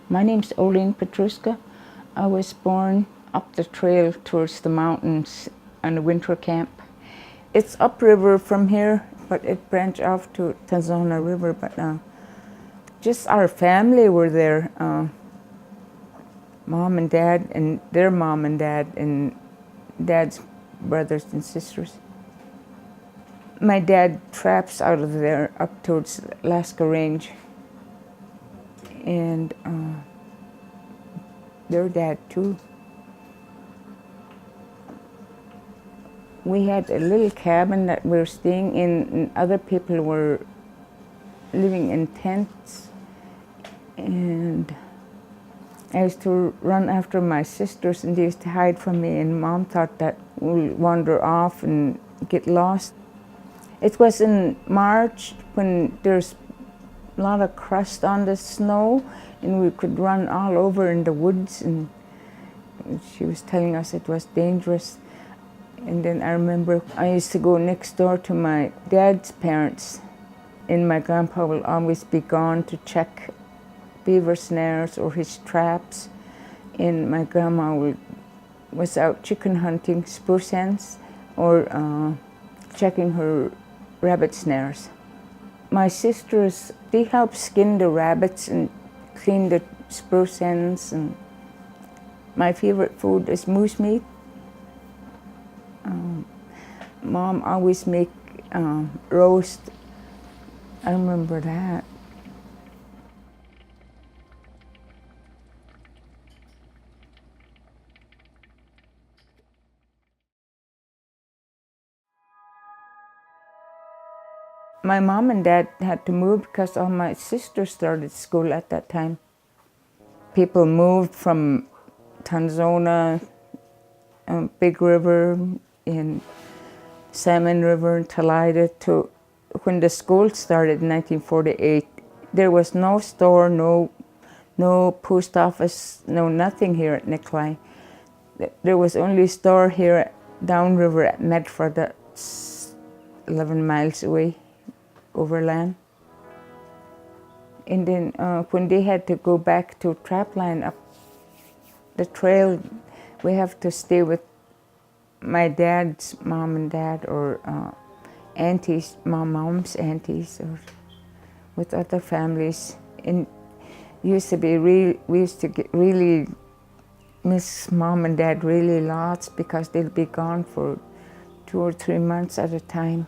My name's Oline Petruska. I was born up the trail towards the mountains on a winter camp. It's upriver from here, but it branched off to Tanzania River. But just our family were there, mom and dad, and their mom and dad, and dad's brothers and sisters. My dad traps out of there up towards Alaska Range, and their dad too. We had a little cabin that we were staying in, and other people were living in tents. And I used to run after my sisters, and they used to hide from me, and Mom thought that we'll wander off and get lost. It was in March when there's a lot of crust on the snow, and we could run all over in the woods, and she was telling us it was dangerous. And then I remember I used to go next door to my dad's parents, and my grandpa will always be gone to check beaver snares or his traps, and my grandma was out chicken hunting spruce hens or checking her rabbit snares. My sisters, they help skin the rabbits and clean the spruce hens, and my favorite food is moose meat. Mom always make roast. I remember that. My mom and dad had to move because all my sisters started school at that time. People moved from Tanzania, Big River, in Salmon River, and Talida to when the school started in 1948. There was no store, no post office, no nothing here at Nikolai. There was only a store here downriver at Medford, that's 11 miles away, overland. And then when they had to go back to Trapline up the trail, we have to stay with my dad's mom and dad, or aunties, mom's aunties, or with other families. And we used to get really miss mom and dad really lots because they'll be gone for 2 or 3 months at a time.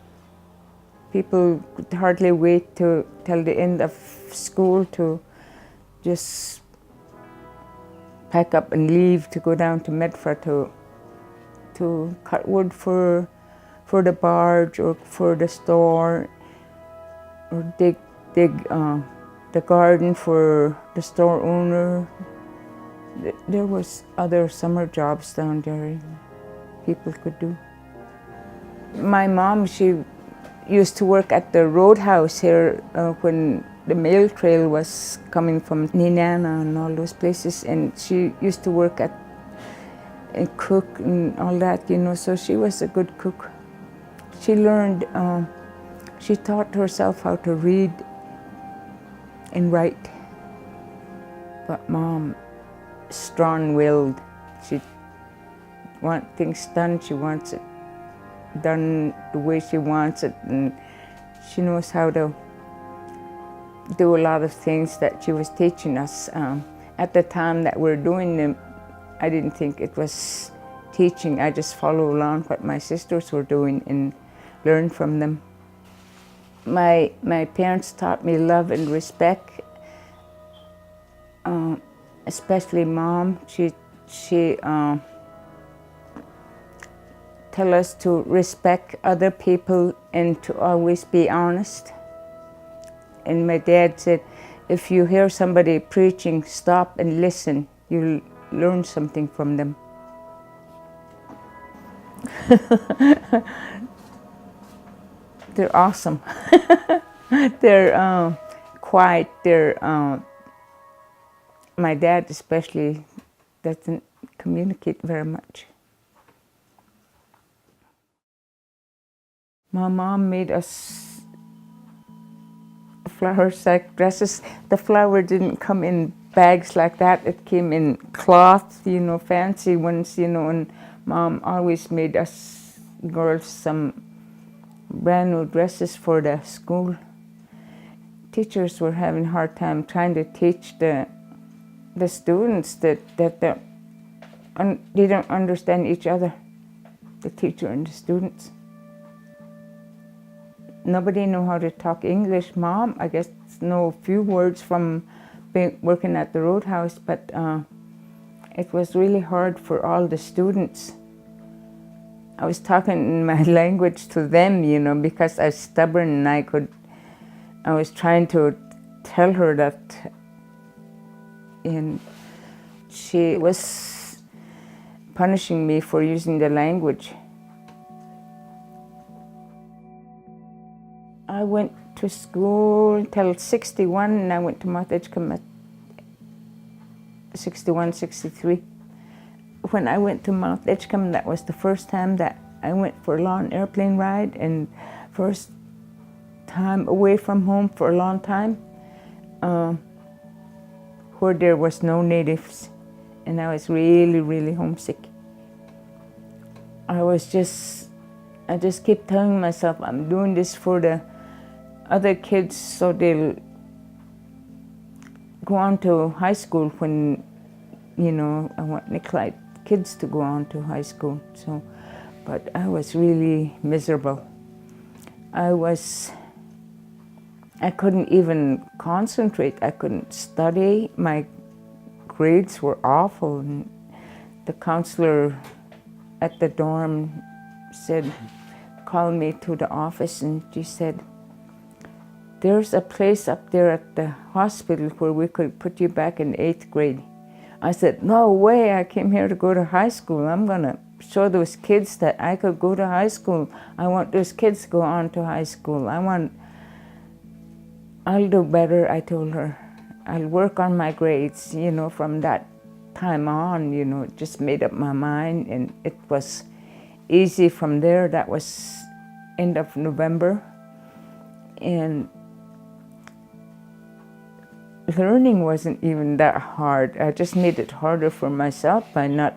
People could hardly wait till the end of school to just pack up and leave to go down to Medford to cut wood for the barge or for the store, or dig the garden for the store owner. There was other summer jobs down there people could do. My mom, she used to work at the roadhouse here when the mail trail was coming from Ninana and all those places, and she used to work at and cook and all that, so she was a good cook. She learned, she taught herself how to read and write. But Mom, strong-willed. She wants things done, she wants it done the way she wants it, and she knows how to do a lot of things that she was teaching us. At the time that we're doing them, I didn't think it was teaching. I just follow along what my sisters were doing and learn from them. My parents taught me love and respect, especially Mom. She tell us to respect other people and to always be honest. And my dad said, if you hear somebody preaching, stop and listen. You'll learn something from them. They're awesome. They're quiet. My dad especially doesn't communicate very much. My mom made us flower sack dresses. The flower didn't come in bags like that. It came in cloth, fancy ones, and Mom always made us girls some brand new dresses for the school. Teachers were having a hard time trying to teach the students that they don't understand each other, the teacher and the students. Nobody knew how to talk English. Mom, I guess, know a few words from working at the roadhouse, but it was really hard for all the students. I was talking in my language to them, because I was stubborn, and I was trying to tell her that, and she was punishing me for using the language. I went to school till 61, and I went to Mount Edgecombe at 61, 63. When I went to Mount Edgecombe, that was the first time that I went for a long airplane ride, and first time away from home for a long time, where there was no natives, and I was really, really homesick. I just kept telling myself, I'm doing this for the other kids so they'll go on to high school when, I want Nikolai kids to go on to high school. So, but I was really miserable. I couldn't even concentrate. I couldn't study. My grades were awful. And the counselor at the dorm called me to the office, and she said, there's a place up there at the hospital where we could put you back in 8th grade. I said, no way, I came here to go to high school. I'm gonna show those kids that I could go to high school. I want those kids to go on to high school. I'll do better, I told her. I'll work on my grades, from that time on, just made up my mind, and it was easy from there. That was end of November. And learning wasn't even that hard. I just made it harder for myself by not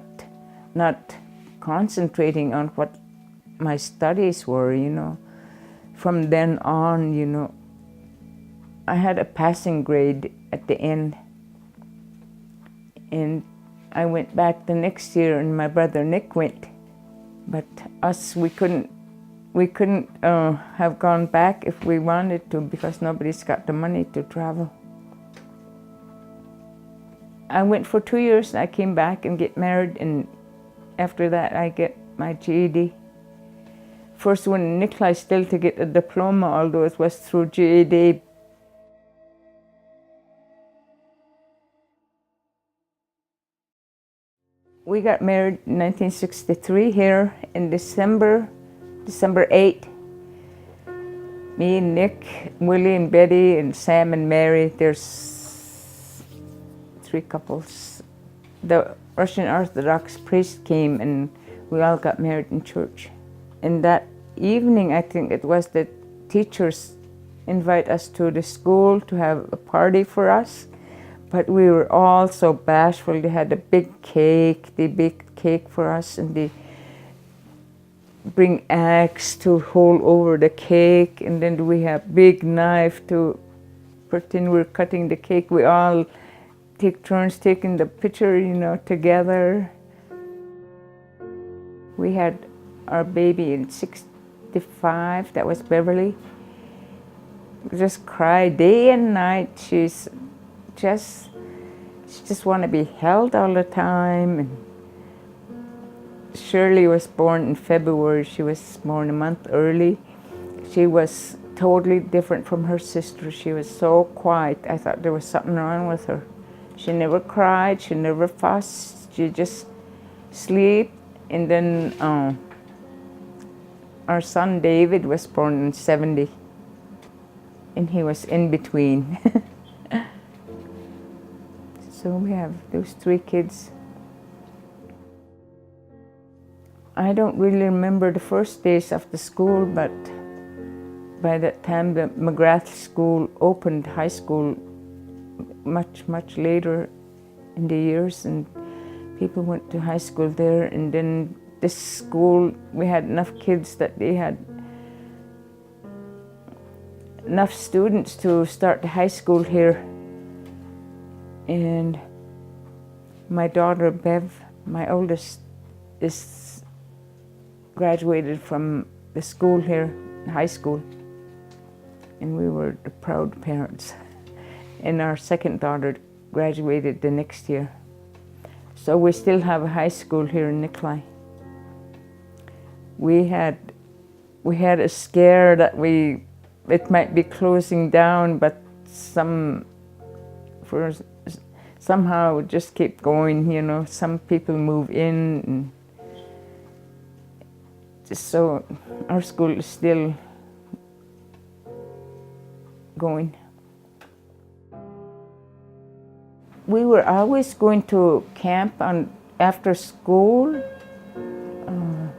concentrating on what my studies were, From then on, I had a passing grade at the end. And I went back the next year, and my brother Nick went. But we couldn't have gone back if we wanted to, because nobody's got the money to travel. I went for 2 years, and I came back and get married, and after that I get my GED. First one in Nikolai still to get a diploma, although it was through GED. We got married in 1963 here in December 8. Me and Nick, Willie and Betty, and Sam and Mary. There's 3 couples. The Russian Orthodox priest came, and we all got married in church. And that evening, I think it was, the teachers invite us to the school to have a party for us. But we were all so bashful. They had a big cake. They baked cake for us, and they bring axe to hold over the cake, and then we have big knife to pretend we're cutting the cake. We all take turns taking the picture, together. We had our baby in 65. That was Beverly. Just cry day and night. She just want to be held all the time. And Shirley was born in February. She was born a month early. She was totally different from her sister. She was so quiet. I thought there was something wrong with her. She never cried. She never fussed. She just sleep. And then our son David was born in 70. And he was in between. So we have those 3 kids. I don't really remember the first days of the school, but by that time the McGrath School opened, high school much later in the years, and people went to high school there. And then this school, we had enough kids that they had enough students to start the high school here. And my daughter Bev, my oldest, is graduated from the school here, high school, and we were the proud parents. And our second daughter graduated the next year. So we still have a high school here in Nikolai. We had a scare that it might be closing down, but somehow it just kept going, you know. Some people move in, and just so our school is still going. We were always going to camp after school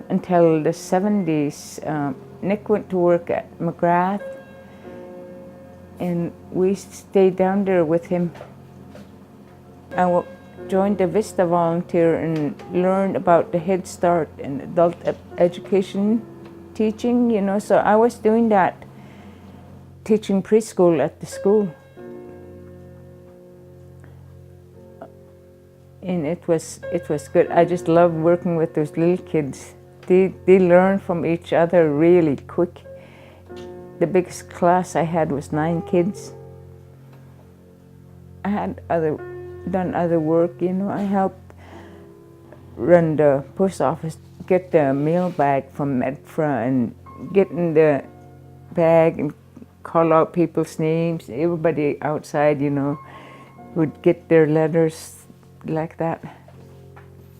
until the 70s. Nick went to work at McGrath, and we stayed down there with him. I joined the Vista Volunteer and learned about the Head Start and adult education teaching, you know. So I was doing that, teaching preschool at the school. And it was good. I just loved working with those little kids. They learn from each other really quick. The biggest class I had was 9 kids. I had done other work, you know. I helped run the post office, get the mail bag from Medfra, and get in the bag and call out people's names. Everybody outside, you know, would get their letters like that.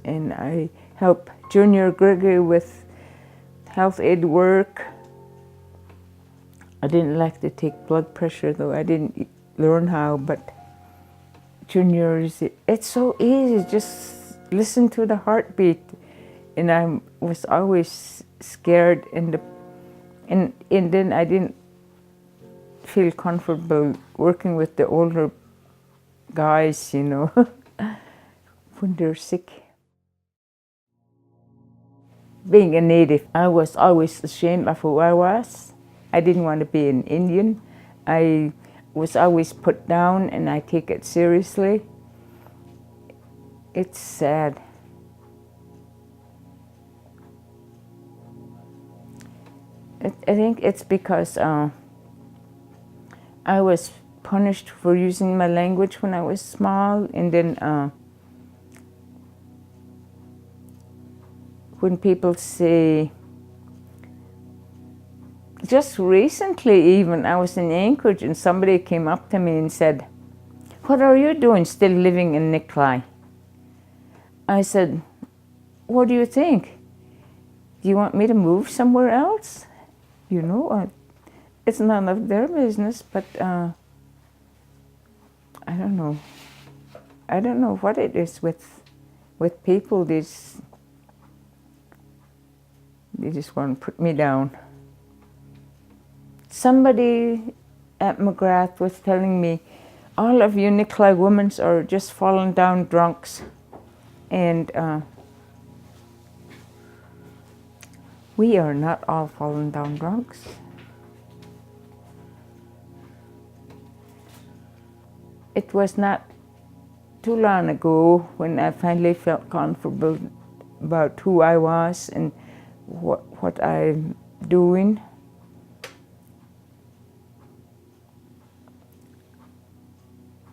And I helped Junior Gregory with health aid work. I didn't like to take blood pressure, though. I didn't learn how, but Junior, it's so easy, just listen to the heartbeat. And I was always scared, and then I didn't feel comfortable working with the older guys, you know, when they're sick. Being a native, I was always ashamed of who I was. I didn't want to be an Indian. I was always put down, and I take it seriously. It's sad. I think it's because I was punished for using my language when I was small, and then when people say, just recently even, I was in Anchorage and somebody came up to me and said, "What are you doing still living in Nikolai?" I said, "What do you think? Do you want me to move somewhere else?" You know, it's none of their business, but I don't know. I don't know what it is with people. They just want to put me down. Somebody at McGrath was telling me, all of you Nikolai women are just fallen down drunks. And we are not all fallen down drunks. It was not too long ago when I finally felt comfortable about who I was and what I'm doing.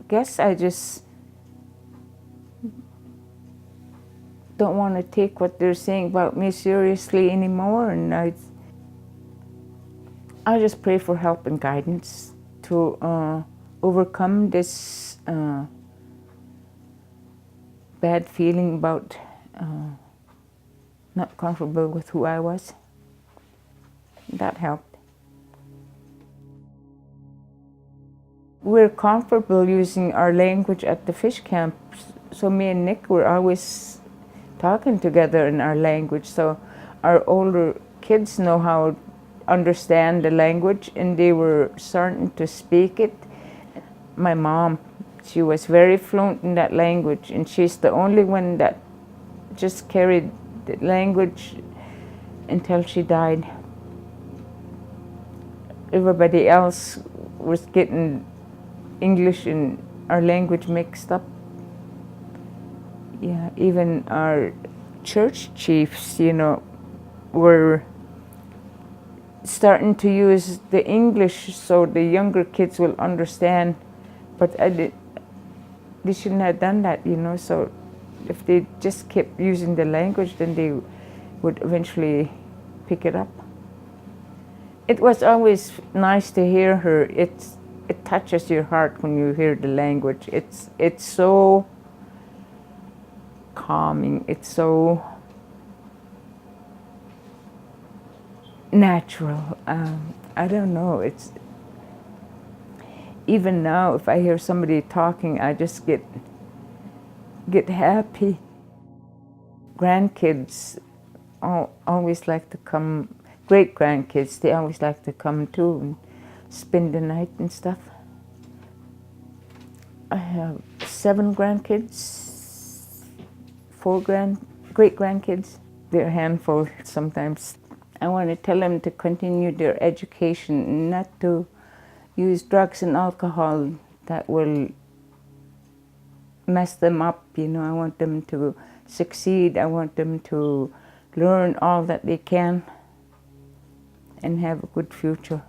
Guess I just don't want to take what they're saying about me seriously anymore, and I just pray for help and guidance to overcome this bad feeling about not comfortable with who I was. That helped. We're comfortable using our language at the fish camp, so me and Nick were always talking together in our language, so our older kids know how to understand the language, and they were starting to speak it. My mom, She was very fluent in that language, and she's the only one that just carried the language until she died. Everybody else was getting English and our language mixed up. Yeah, even our church chiefs, were starting to use the English so the younger kids will understand. But they shouldn't have done that, so if they just kept using the language, then they would eventually pick it up. It was always nice to hear her. It touches your heart when you hear the language. It's so calming. It's so natural. I don't know. It's even now, if I hear somebody talking, I just get happy. Grandkids always like to come. Great grandkids, they always like to come too and spend the night and stuff. I have 7 grandkids, 4 great grandkids. They're a handful sometimes. I want to tell them to continue their education, not to use drugs and alcohol that will mess them up. I want them to succeed. I want them to learn all that they can and have a good future.